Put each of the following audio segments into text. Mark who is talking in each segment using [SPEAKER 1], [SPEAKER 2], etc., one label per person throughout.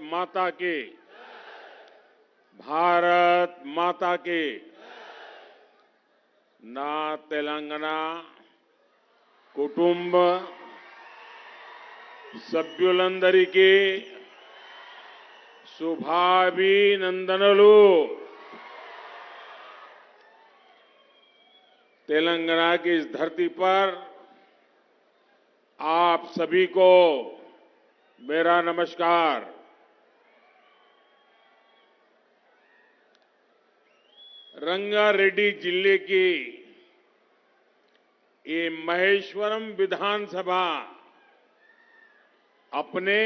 [SPEAKER 1] माता की, भारत माता की। ना తెలంగాణ కుటుంబ సభ్యులందరికీ శుభాభినందనలు। तेलंगाना की इस धरती पर आप सभी को मेरा नमस्कार। रंगारेड्डी जिले की ये महेश्वरम विधानसभा अपने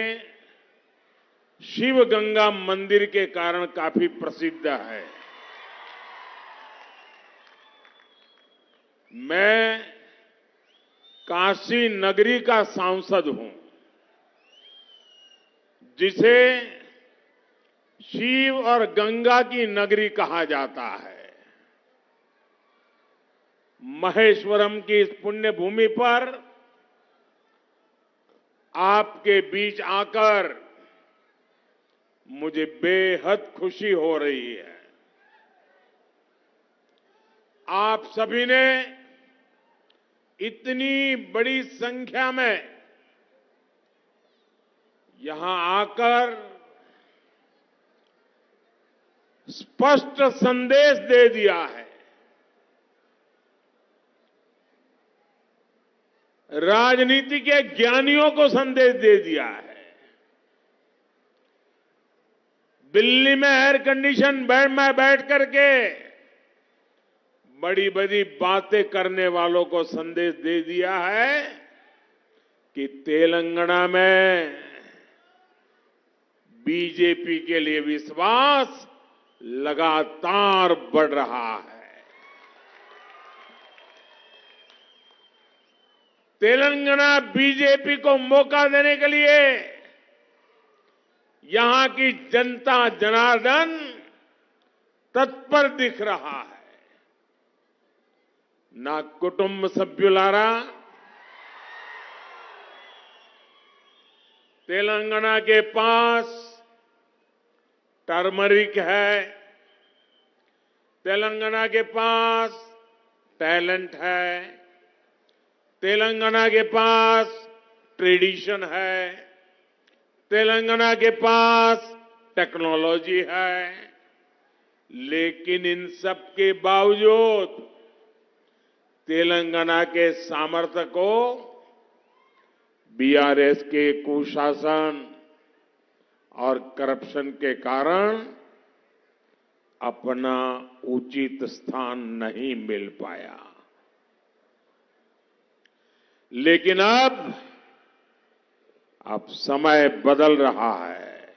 [SPEAKER 1] शिव गंगा मंदिर के कारण काफी प्रसिद्ध है। मैं काशी नगरी का सांसद हूं, जिसे शिव और गंगा की नगरी कहा जाता है। महेश्वरम की इस पुण्य भूमि पर आपके बीच आकर मुझे बेहद खुशी हो रही है। आप सभी ने इतनी बड़ी संख्या में यहां आकर स्पष्ट संदेश दे दिया है। राजनीति के ज्ञानियों को संदेश दे दिया है। दिल्ली में एयर कंडीशन बेड में बैठ करके बड़ी बड़ी बातें करने वालों को संदेश दे दिया है कि तेलंगाना में बीजेपी के लिए विश्वास लगातार बढ़ रहा है। तेलंगाना बीजेपी को मौका देने के लिए यहां की जनता जनार्दन तत्पर दिख रहा है। ना कुटुंब सभ्युलारा, तेलंगाना के पास टर्मरिक है, तेलंगाना के पास टैलेंट है, तेलंगाना के पास ट्रेडिशन है, तेलंगाना के पास टेक्नोलॉजी है। लेकिन इन सब के बावजूद तेलंगाना के सामर्थ्य को बीआरएस के कुशासन और करप्शन के कारण अपना उचित स्थान नहीं मिल पाया। लेकिन अब समय बदल रहा है।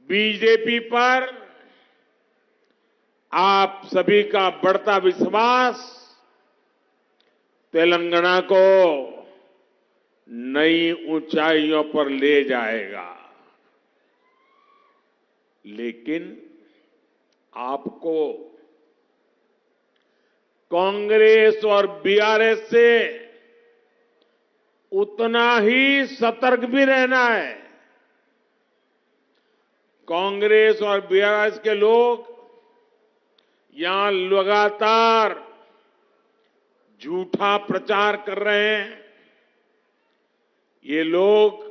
[SPEAKER 1] बीजेपी पर आप सभी का बढ़ता विश्वास तेलंगाना को नई ऊंचाइयों पर ले जाएगा। लेकिन आपको कांग्रेस और बीआरएस से उतना ही सतर्क भी रहना है। कांग्रेस और बीआरएस के लोग यहां लगातार झूठा प्रचार कर रहे हैं। ये लोग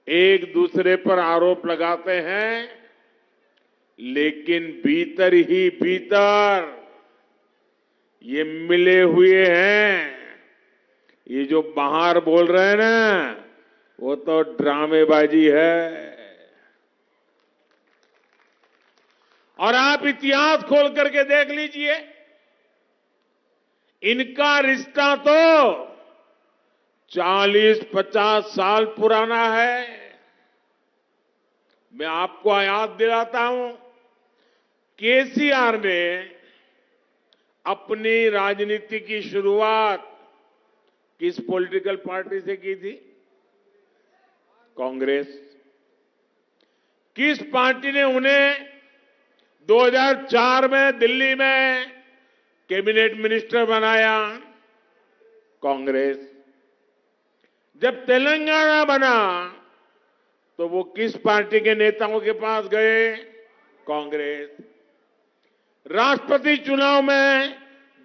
[SPEAKER 1] एक दूसरे पर आरोप लगाते हैं, लेकिन भीतर ही भीतर ये मिले हुए हैं। ये जो बाहर बोल रहे हैं ना, वो तो ड्रामेबाजी है। और आप इतिहास खोल करके देख लीजिए, इनका रिश्ता तो 40-50 साल पुराना है। मैं आपको याद दिलाता हूं, केसीआर ने अपनी राजनीति की शुरुआत किस पॉलिटिकल पार्टी से की थी? कांग्रेस। किस पार्टी ने उन्हें 2004 में दिल्ली में कैबिनेट मिनिस्टर बनाया? कांग्रेस। जब तेलंगाना बना तो वो किस पार्टी के नेताओं के पास गए? कांग्रेस। राष्ट्रपति चुनाव में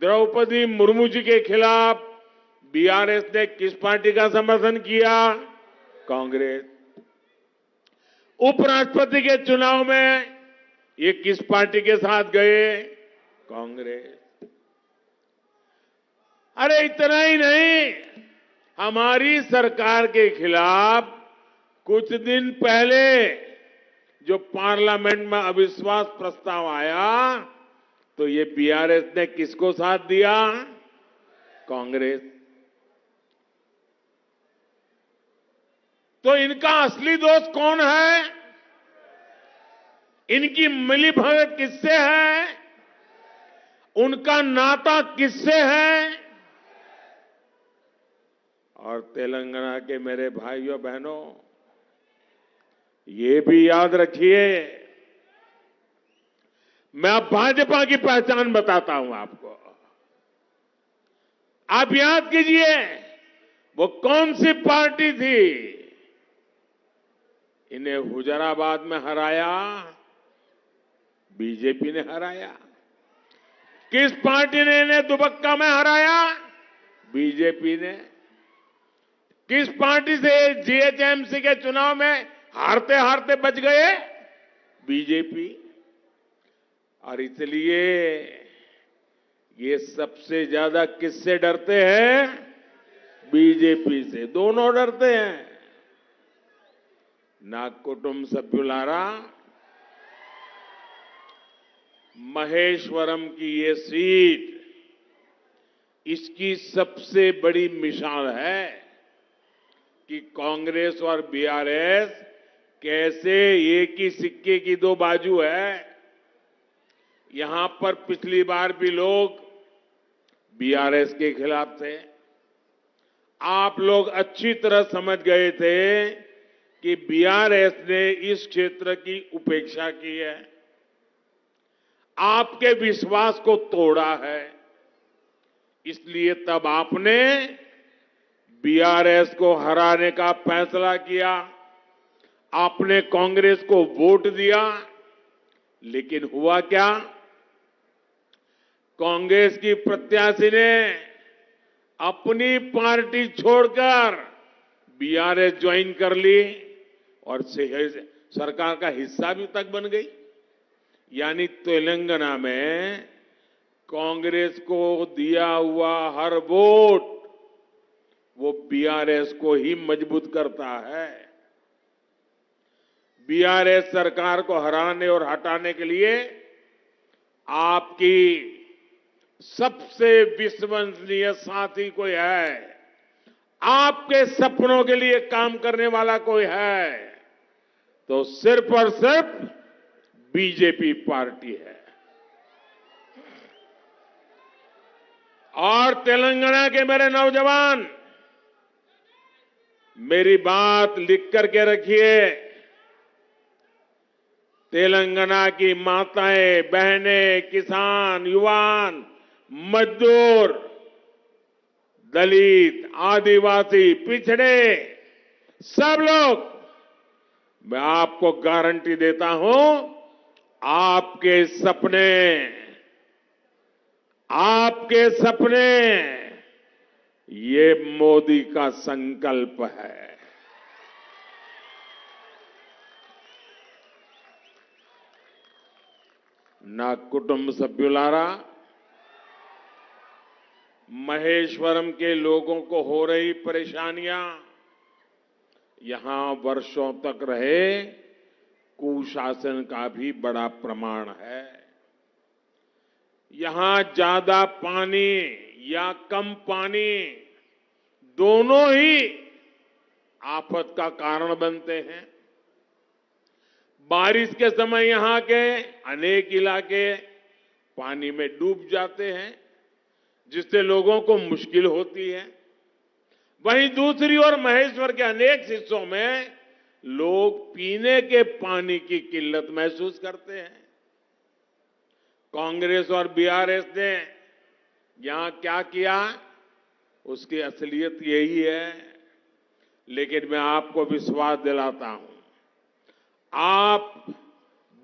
[SPEAKER 1] द्रौपदी मुर्मू जी के खिलाफ बीआरएस ने किस पार्टी का समर्थन किया? कांग्रेस। उपराष्ट्रपति के चुनाव में ये किस पार्टी के साथ गए? कांग्रेस। अरे इतना ही नहीं, हमारी सरकार के खिलाफ कुछ दिन पहले जो पार्लियामेंट में अविश्वास प्रस्ताव आया तो ये बीआरएस ने किसको साथ दिया? कांग्रेस। तो इनका असली दोस्त कौन है? इनकी मिलीभगत किससे है? उनका नाता किससे है? और तेलंगाना के मेरे भाइयों बहनों, ये भी याद रखिए, मैं अब भाजपा की पहचान बताता हूं आपको। आप याद कीजिए वो कौन सी पार्टी थी? इन्हें हुजराबाद में हराया बीजेपी ने हराया। किस पार्टी ने इन्हें दुबक्का में हराया? बीजेपी ने। किस पार्टी से जीएचएमसी के चुनाव में हारते हारते बच गए? बीजेपी। और इसलिए ये सबसे ज्यादा किससे डरते हैं? बीजेपी से। दोनों डरते हैं। ना कुटुंब सभ्युलारा, महेश्वरम की ये सीट इसकी सबसे बड़ी मिसाल है कि कांग्रेस और बीआरएस कैसे एक ही सिक्के की दो बाजू है। यहां पर पिछली बार भी लोग बीआरएस के खिलाफ थे। आप लोग अच्छी तरह समझ गए थे कि बीआरएस ने इस क्षेत्र की उपेक्षा की है, आपके विश्वास को तोड़ा है। इसलिए तब आपने बीआरएस को हराने का फैसला किया, आपने कांग्रेस को वोट दिया। लेकिन हुआ क्या? कांग्रेस की प्रत्याशी ने अपनी पार्टी छोड़कर बीआरएस ज्वाइन कर ली और सरकार का हिस्सा भी तक बन गई। यानी तेलंगाना में कांग्रेस को दिया हुआ हर वोट वो बीआरएस को ही मजबूत करता है। बीआरएस सरकार को हराने और हटाने के लिए आपकी सबसे विश्वसनीय साथी कोई है, आपके सपनों के लिए काम करने वाला कोई है, तो सिर्फ और सिर्फ बीजेपी पार्टी है। और तेलंगाना के मेरे नौजवान, मेरी बात लिख करके रखिए। तेलंगाना की माताएं, बहनें, किसान, युवान, मजदूर, दलित, आदिवासी, पिछड़े, सब लोग, मैं आपको गारंटी देता हूं, आपके सपने ये मोदी का संकल्प है। ना कुटुंब सभ्युलारा, महेश्वरम के लोगों को हो रही परेशानियां यहां वर्षों तक रहे कुशासन का भी बड़ा प्रमाण है। यहां ज्यादा पानी या कम पानी दोनों ही आफत का कारण बनते हैं। बारिश के समय यहां के अनेक इलाके पानी में डूब जाते हैं, जिससे लोगों को मुश्किल होती है। वहीं दूसरी ओर महेश्वर के अनेक हिस्सों में लोग पीने के पानी की किल्लत महसूस करते हैं। कांग्रेस और बीआरएस ने यहां क्या किया, उसकी असलियत यही है लेकिन मैं आपको विश्वास दिलाता हूं, आप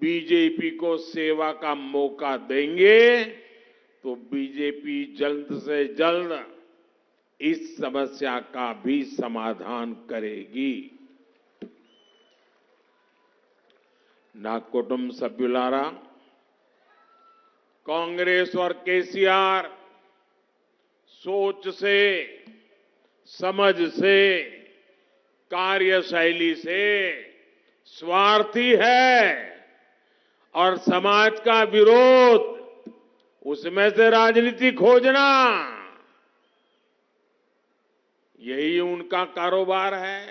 [SPEAKER 1] बीजेपी को सेवा का मौका देंगे तो बीजेपी जल्द से जल्द इस समस्या का भी समाधान करेगी. నా కుటుంబ సభ్యులారా, कांग्रेस और केसीआर सोच से, समझ से, कार्यशैली से स्वार्थी है और समाज का विरोध, उसमें से राजनीति खोजना, यही उनका कारोबार है.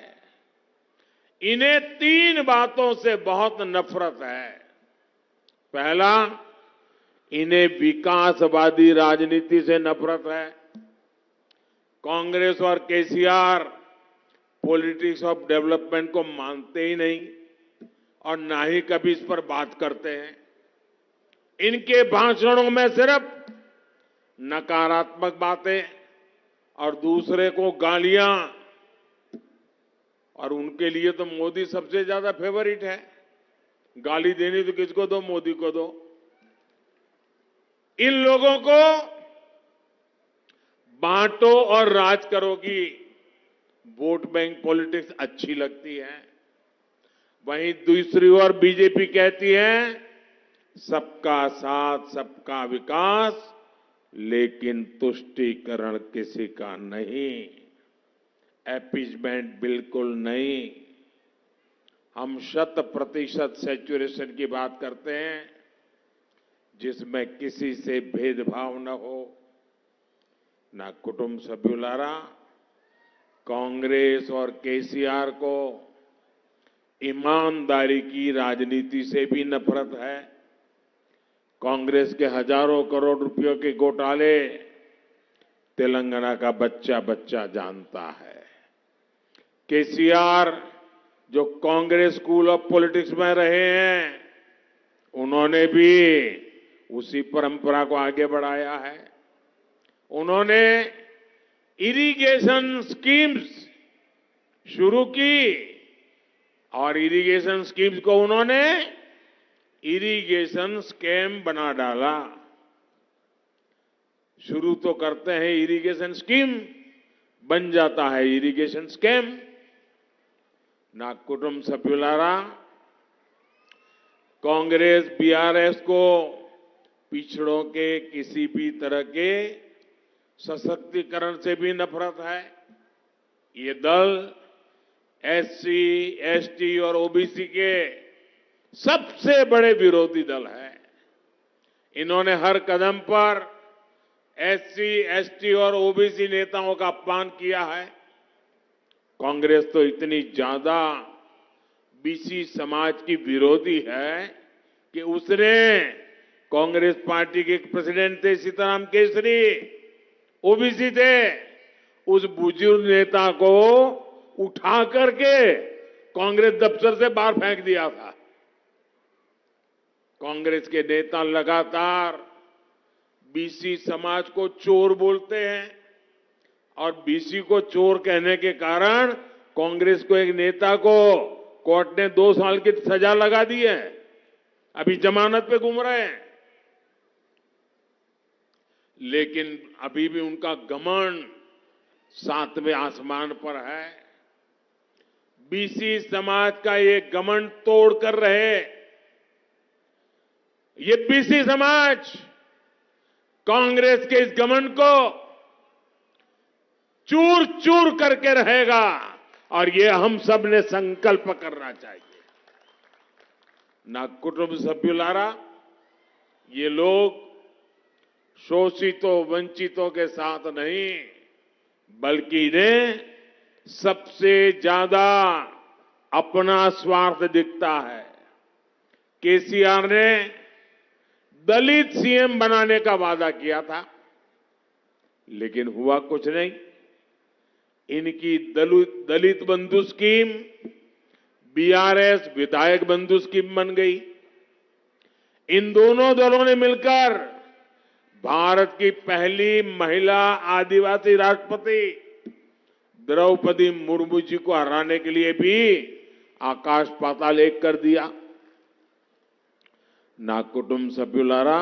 [SPEAKER 1] इन्हें 3 बातों से बहुत नफरत है. पहला, इन्हें विकासवादी राजनीति से नफरत है. कांग्रेस और केसीआर पॉलिटिक्स ऑफ डेवलपमेंट को मानते ही नहीं और ना ही कभी इस पर बात करते हैं. इनके भाषणों में सिर्फ नकारात्मक बातें और दूसरे को गालियां, और उनके लिए तो मोदी सबसे ज्यादा फेवरेट है. गाली देनी तो किसको दो, मोदी को दो. इन लोगों को बांटो और राज करो की वोट बैंक पॉलिटिक्स अच्छी लगती है. वहीं दूसरी ओर बीजेपी कहती है सबका साथ, सबका विकास, लेकिन तुष्टीकरण किसी का नहीं, अपीजमेंट बिल्कुल नहीं. हम 100% सैचुरेशन की बात करते हैं जिसमें किसी से भेदभाव न हो. ना कुटुंब सभ्युलारा, कांग्रेस और केसीआर को ईमानदारी की राजनीति से भी नफरत है. कांग्रेस के हजारों करोड़ रुपयों के घोटाले तेलंगाना का बच्चा बच्चा जानता है. केसीआर जो कांग्रेस स्कूल ऑफ पॉलिटिक्स में रहे हैं, उन्होंने भी उसी परंपरा को आगे बढ़ाया है. उन्होंने इरिगेशन स्कीम्स शुरू की और इरिगेशन स्कीम्स को उन्होंने इरिगेशन स्कैम बना डाला. शुरू तो करते हैं इरिगेशन स्कीम, बन जाता है इरिगेशन स्कैम. ना कुटुंब सभ्युलारा, कांग्रेस बीआरएस को पिछड़ों के किसी भी तरह के सशक्तिकरण से भी नफरत है. ये दल एससी, एसटी और ओबीसी के सबसे बड़े विरोधी दल है. इन्होंने हर कदम पर एससी, एसटी और ओबीसी नेताओं का अपमान किया है. कांग्रेस तो इतनी ज्यादा बीसी समाज की विरोधी है कि उसने कांग्रेस पार्टी के प्रेसिडेंट थे सीताराम केसरी, ओबीसी थे, उस बुजुर्ग नेता को उठा करके कांग्रेस दफ्तर से बाहर फेंक दिया था. कांग्रेस के नेता लगातार बीसी समाज को चोर बोलते हैं और बीसी को चोर कहने के कारण कांग्रेस को एक नेता को कोर्ट ने 2 साल की सजा लगा दी है. अभी जमानत पे घूम रहे हैं. लेकिन अभी भी उनका घमंड 7वें आसमान पर है. बीसी समाज का ये घमंड तोड़ कर रहे. ये बीसी समाज कांग्रेस के इस घमंड को चूर चूर करके रहेगा और ये हम सब ने संकल्प करना चाहिए. ना कुटुंब सभ्युलारा, ये लोग शोषितों वंचितों के साथ नहीं, बल्कि इन्हें सबसे ज्यादा अपना स्वार्थ दिखता है. केसीआर ने दलित सीएम बनाने का वादा किया था, लेकिन हुआ कुछ नहीं. इनकी दलित बंधु स्कीम बीआरएस विधायक बंधु स्कीम बन गई. इन दोनों दलों ने मिलकर भारत की पहली महिला आदिवासी राष्ट्रपति द्रौपदी मुर्मू जी को हराने के लिए भी आकाश पाताल एक कर दिया। ना कुटुंब सभ्युलारा,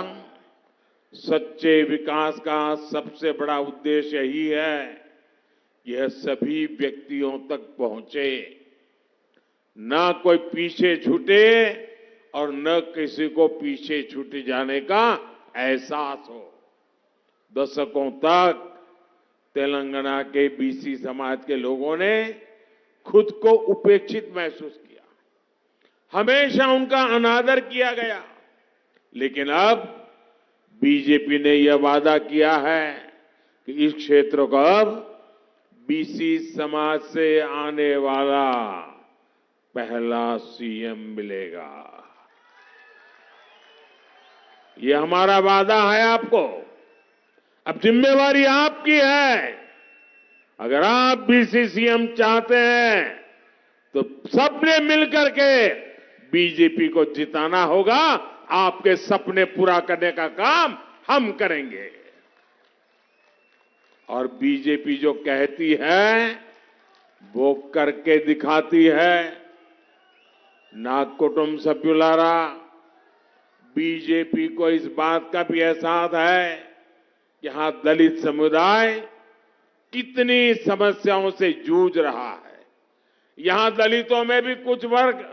[SPEAKER 1] सच्चे विकास का सबसे बड़ा उद्देश्य यही है, यह सभी व्यक्तियों तक पहुंचे, ना कोई पीछे छूटे और न किसी को पीछे छूट जाने का एहसास हो। दशकों तक तेलंगाना के बीसी समाज के लोगों ने खुद को उपेक्षित महसूस किया, हमेशा उनका अनादर किया गया। लेकिन अब बीजेपी ने यह वादा किया है कि इस क्षेत्र को अब बीसी समाज से आने वाला पहला सीएम मिलेगा। ये हमारा वादा है आपको। अब जिम्मेवारी आपकी है। अगर आप बीसी सीएम चाहते हैं तो सबने मिलकर के बीजेपी को जिताना होगा। आपके सपने पूरा करने का काम हम करेंगे। और बीजेपी जो कहती है वो करके दिखाती है। ना कुटुंब सभ्युलारा, बीजेपी को इस बात का भी एहसास है कि यहां दलित समुदाय कितनी समस्याओं से जूझ रहा है। यहां दलितों में भी कुछ वर्ग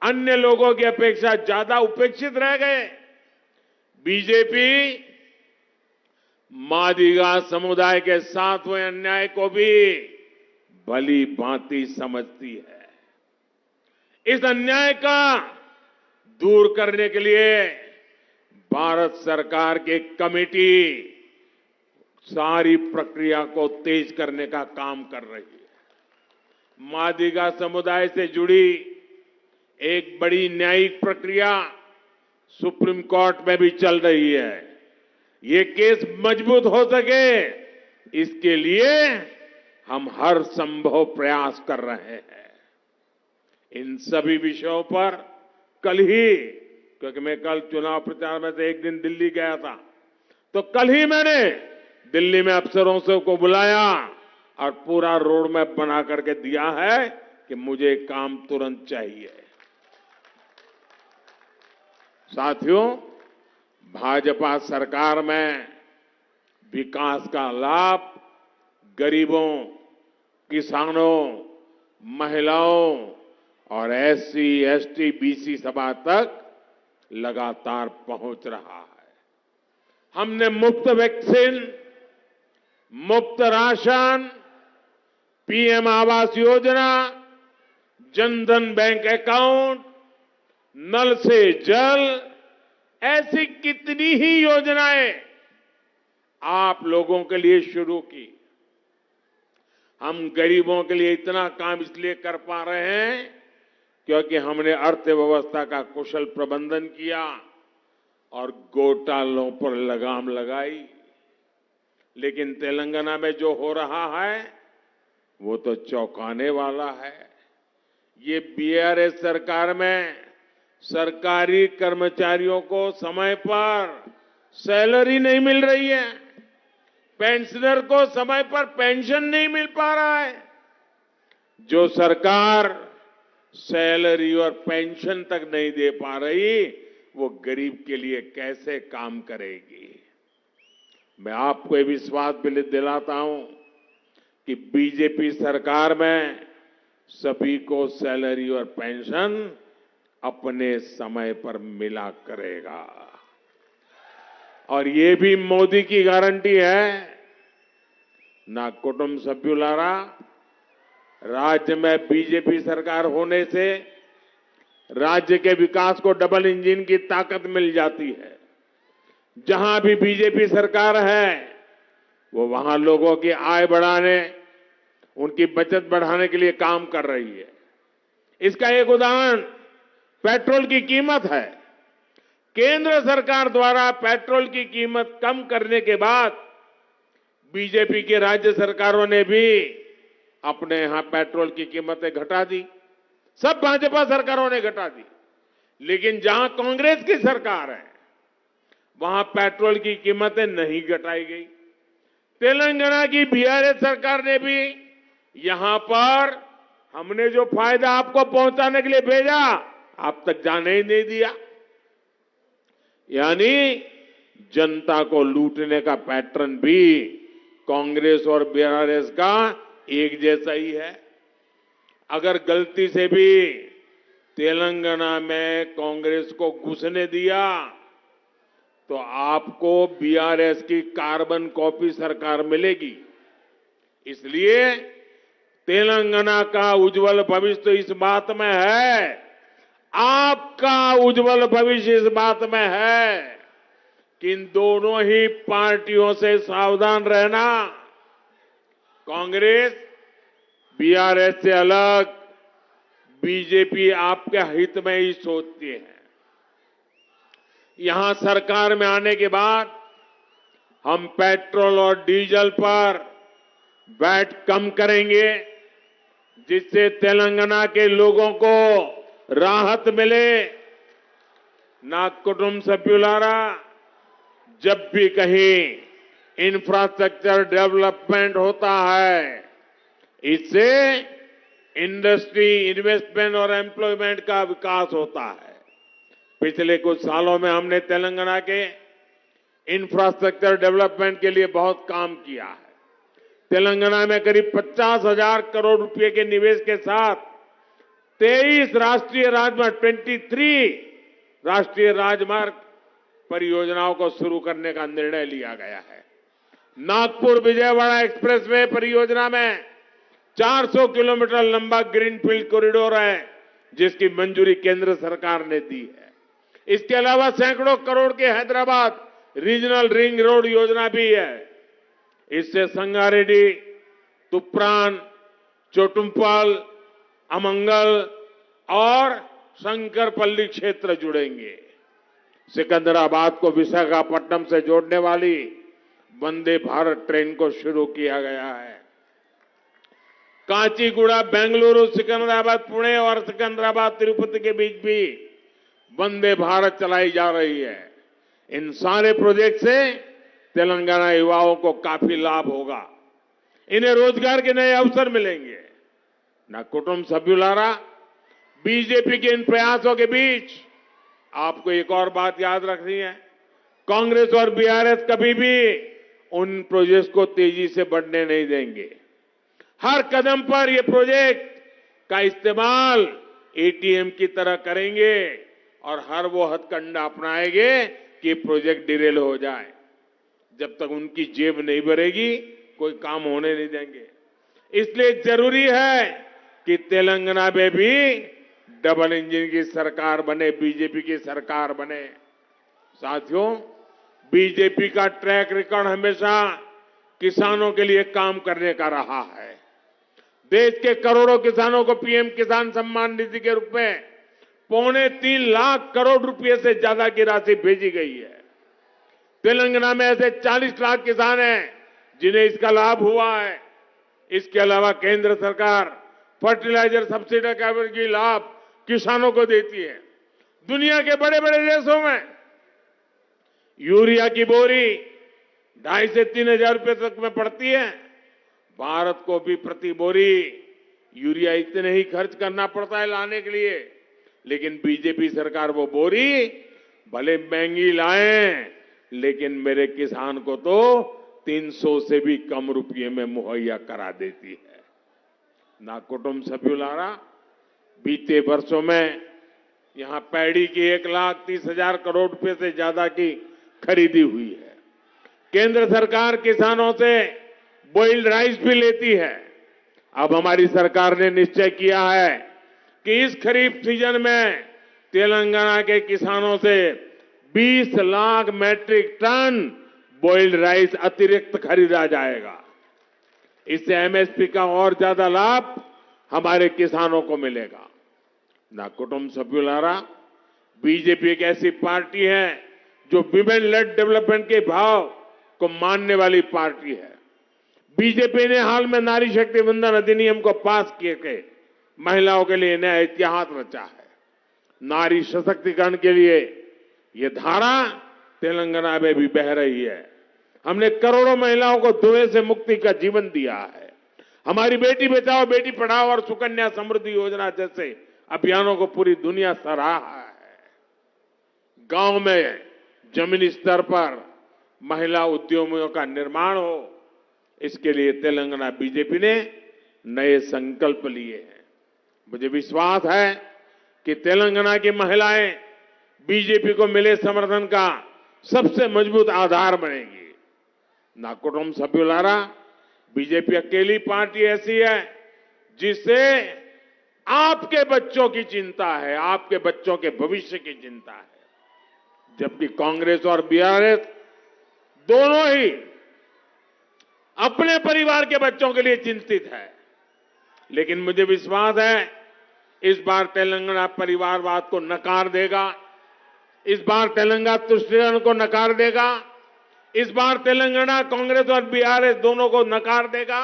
[SPEAKER 1] अन्य लोगों की अपेक्षा ज्यादा उपेक्षित रह गए। बीजेपी मादिगा समुदाय के साथ हुए अन्याय को भी भली भांति समझती है। इस अन्याय का दूर करने के लिए भारत सरकार की कमेटी सारी प्रक्रिया को तेज करने का काम कर रही है। मादिगा समुदाय से जुड़ी एक बड़ी न्यायिक प्रक्रिया सुप्रीम कोर्ट में भी चल रही है। ये केस मजबूत हो सके, इसके लिए हम हर संभव प्रयास कर रहे हैं। इन सभी विषयों पर कल ही, क्योंकि मैं कल चुनाव प्रचार में से एक दिन दिल्ली गया था, तो कल ही मैंने दिल्ली में अफसरों से को बुलाया और पूरा रोड मैप बना करके दिया है कि मुझे काम तुरंत चाहिए। साथियों, भाजपा सरकार में विकास का लाभ गरीबों, किसानों, महिलाओं और एससी, एसटी, बीसी समाज तक लगातार पहुंच रहा है। हमने मुफ्त वैक्सीन, मुफ्त ration, PM Awas Yojana, Jan Dhan bank account, नल से जल, ऐसी कितनी ही योजनाएं आप लोगों के लिए शुरू की। हम गरीबों के लिए इतना काम इसलिए कर पा रहे हैं क्योंकि हमने अर्थव्यवस्था का कुशल प्रबंधन किया और घोटालों पर लगाम लगाई। लेकिन तेलंगाना में जो हो रहा है वो तो चौंकाने वाला है। ये बीआरएस सरकार में सरकारी कर्मचारियों को समय पर सैलरी नहीं मिल रही है, पेंशनर को समय पर पेंशन नहीं मिल पा रहा है। जो सरकार सैलरी और पेंशन तक नहीं दे पा रही, वो गरीब के लिए कैसे काम करेगी। मैं आपको ये विश्वास भी दिलाता हूं कि बीजेपी सरकार में सभी को सैलरी और पेंशन अपने समय पर मिला करेगा। और ये भी मोदी की गारंटी है। ना कुटुंब सभ्युलारा, राज्य में बीजेपी सरकार होने से राज्य के विकास को डबल इंजन की ताकत मिल जाती है। जहां भी बीजेपी सरकार है वो वहां लोगों की आय बढ़ाने, उनकी बचत बढ़ाने के लिए काम कर रही है। इसका एक उदाहरण पेट्रोल की कीमत है। केंद्र सरकार द्वारा पेट्रोल की कीमत कम करने के बाद बीजेपी की राज्य सरकारों ने भी अपने यहां पेट्रोल की कीमतें घटा दी। सब भाजपा सरकारों ने घटा दी। लेकिन जहां कांग्रेस की सरकार है वहां पेट्रोल की कीमतें नहीं घटाई गई। तेलंगाना की बीआरएस सरकार ने भी यहां पर हमने जो फायदा आपको पहुंचाने के लिए भेजा, आप तक जाने ही नहीं दिया। यानी जनता को लूटने का पैटर्न भी कांग्रेस और बीआरएस का एक जैसा ही है। अगर गलती से भी तेलंगाना में कांग्रेस को घुसने दिया तो आपको बीआरएस की कार्बन कॉपी सरकार मिलेगी। इसलिए तेलंगाना का उज्जवल भविष्य तो इस बात में है, आपका उज्जवल भविष्य इस बात में है कि इन दोनों ही पार्टियों से सावधान रहना। कांग्रेस बीआरएस से अलग बीजेपी आपके हित में ही सोचती है। यहां सरकार में आने के बाद हम पेट्रोल और डीजल पर वैट कम करेंगे, जिससे तेलंगाना के लोगों को राहत मिले। ना कुटुंब सभ्युलारा, जब भी कहीं इंफ्रास्ट्रक्चर डेवलपमेंट होता है, इससे इंडस्ट्री, इन्वेस्टमेंट और एम्प्लॉयमेंट का विकास होता है। पिछले कुछ सालों में हमने तेलंगाना के इंफ्रास्ट्रक्चर डेवलपमेंट के लिए बहुत काम किया है। तेलंगाना में करीब 50,000 करोड़ रुपए के निवेश के साथ 23 राष्ट्रीय राजमार्ग, 23 राष्ट्रीय राजमार्ग परियोजनाओं को शुरू करने का निर्णय लिया गया है। नागपुर विजयवाड़ा एक्सप्रेसवे परियोजना में 400 किलोमीटर लंबा ग्रीनफील्ड कॉरिडोर है, जिसकी मंजूरी केंद्र सरकार ने दी है। इसके अलावा सैकड़ों करोड़ के हैदराबाद रीजनल रिंग रोड योजना भी है। इससे संगारेड्डी, तुप्रान, चोटुम्पल, अमंगल और शंकरपल्ली क्षेत्र जुड़ेंगे। सिकंदराबाद को विशाखापट्टनम से जोड़ने वाली वंदे भारत ट्रेन को शुरू किया गया है। काचीगुड़ा, बेंगलुरु, सिकंदराबाद, पुणे और सिकंदराबाद, तिरुपति के बीच भी वंदे भारत चलाई जा रही है। इन सारे प्रोजेक्ट से तेलंगाना युवाओं को काफी लाभ होगा। इन्हें रोजगार के नए अवसर मिलेंगे। ना कुटुंब सभ्युलारा, बीजेपी के इन प्रयासों के बीच आपको एक और बात याद रखनी है, कांग्रेस और बीआरएस कभी भी उन प्रोजेक्ट को तेजी से बढ़ने नहीं देंगे। हर कदम पर ये प्रोजेक्ट का इस्तेमाल एटीएम की तरह करेंगे और हर वो हथकंडा अपनाएंगे कि प्रोजेक्ट डिरेल हो जाए। जब तक उनकी जेब नहीं भरेगी, कोई काम होने नहीं देंगे। इसलिए जरूरी है कि तेलंगाना में भी डबल इंजन की सरकार बने, बीजेपी की सरकार बने। साथियों, बीजेपी का ट्रैक रिकॉर्ड हमेशा किसानों के लिए काम करने का रहा है। देश के करोड़ों किसानों को पीएम किसान सम्मान निधि के रूप में 3.25 लाख करोड़ रुपए से ज्यादा की राशि भेजी गई है। तेलंगाना में ऐसे 40 लाख किसान हैं जिन्हें इसका लाभ हुआ है। इसके अलावा केंद्र सरकार फर्टिलाइजर सब्सिडी का भी लाभ किसानों को देती है। दुनिया के बड़े बड़े देशों में यूरिया की बोरी 2,500 से 3,000 रुपए तक में पड़ती है। भारत को भी प्रति बोरी यूरिया इतने ही खर्च करना पड़ता है लाने के लिए, लेकिन बीजेपी सरकार वो बोरी भले महंगी लाए, लेकिन मेरे किसान को तो 300 से भी कम रुपये में मुहैया करा देती है। ना कुटुंब सभ्युलारा, बीते वर्षों में यहां पैडी की 1,30,000 करोड़ रुपए से ज्यादा की खरीदी हुई है। केंद्र सरकार किसानों से बॉइल्ड राइस भी लेती है। अब हमारी सरकार ने निश्चय किया है कि इस खरीफ सीजन में तेलंगाना के किसानों से 20 lakh metric ton boiled rice अतिरिक्त खरीदा जाएगा। इससे एमएसपी का और ज्यादा लाभ हमारे किसानों को मिलेगा। ना कुटुंब सभ्युलारा, बीजेपी एक ऐसी पार्टी है जो विमेन लेड डेवलपमेंट के भाव को मानने वाली पार्टी है। बीजेपी ने हाल में नारी शक्ति वंदन अधिनियम को पास किए के महिलाओं के लिए नया इतिहास रचा है। नारी सशक्तिकरण के लिए ये धारा तेलंगाना में भी बह रही है। हमने करोड़ों महिलाओं को धुएं से मुक्ति का जीवन दिया है। हमारी बेटी बचाओ बेटी पढ़ाओ और सुकन्या समृद्धि योजना जैसे अभियानों को पूरी दुनिया सराहा है। गांव में जमीनी स्तर पर महिला उद्यमियों का निर्माण हो, इसके लिए तेलंगाना बीजेपी ने नए संकल्प लिए हैं। मुझे विश्वास है कि तेलंगाना की महिलाएं बीजेपी को मिले समर्थन का सबसे मजबूत आधार बनेगी। ना कुटुंब सभ्युलारा, बीजेपी अकेली पार्टी ऐसी है जिससे आपके बच्चों की चिंता है, आपके बच्चों के भविष्य की चिंता है, जबकि कांग्रेस और बीआरएस दोनों ही अपने परिवार के बच्चों के लिए चिंतित है। लेकिन मुझे विश्वास है इस बार तेलंगाना परिवारवाद को नकार देगा, इस बार तेलंगाना तुष्टिकरण को नकार देगा, इस बार तेलंगाना कांग्रेस और बीआरएस दोनों को नकार देगा।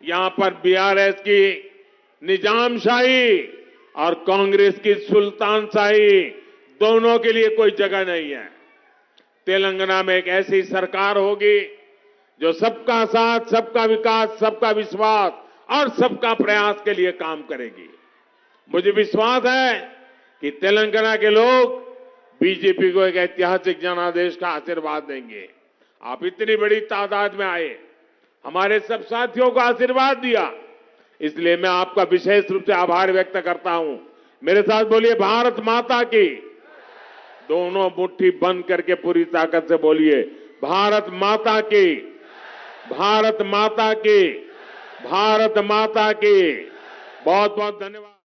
[SPEAKER 1] यहां पर बीआरएस की निजामशाही और कांग्रेस की सुल्तानशाही दोनों के लिए कोई जगह नहीं है। तेलंगाना में एक ऐसी सरकार होगी जो सबका साथ, सबका विकास, सबका विश्वास और सबका प्रयास के लिए काम करेगी। मुझे विश्वास है कि तेलंगाना के लोग बीजेपी को एक ऐतिहासिक जनादेश का आशीर्वाद देंगे। आप इतनी बड़ी तादाद में आए, हमारे सब साथियों को आशीर्वाद दिया, इसलिए मैं आपका विशेष रूप से आभार व्यक्त करता हूं। मेरे साथ बोलिए भारत माता की। दोनों मुट्ठी बंद करके पूरी ताकत से बोलिए भारत माता की, भारत माता की, भारत माता की। बहुत बहुत धन्यवाद।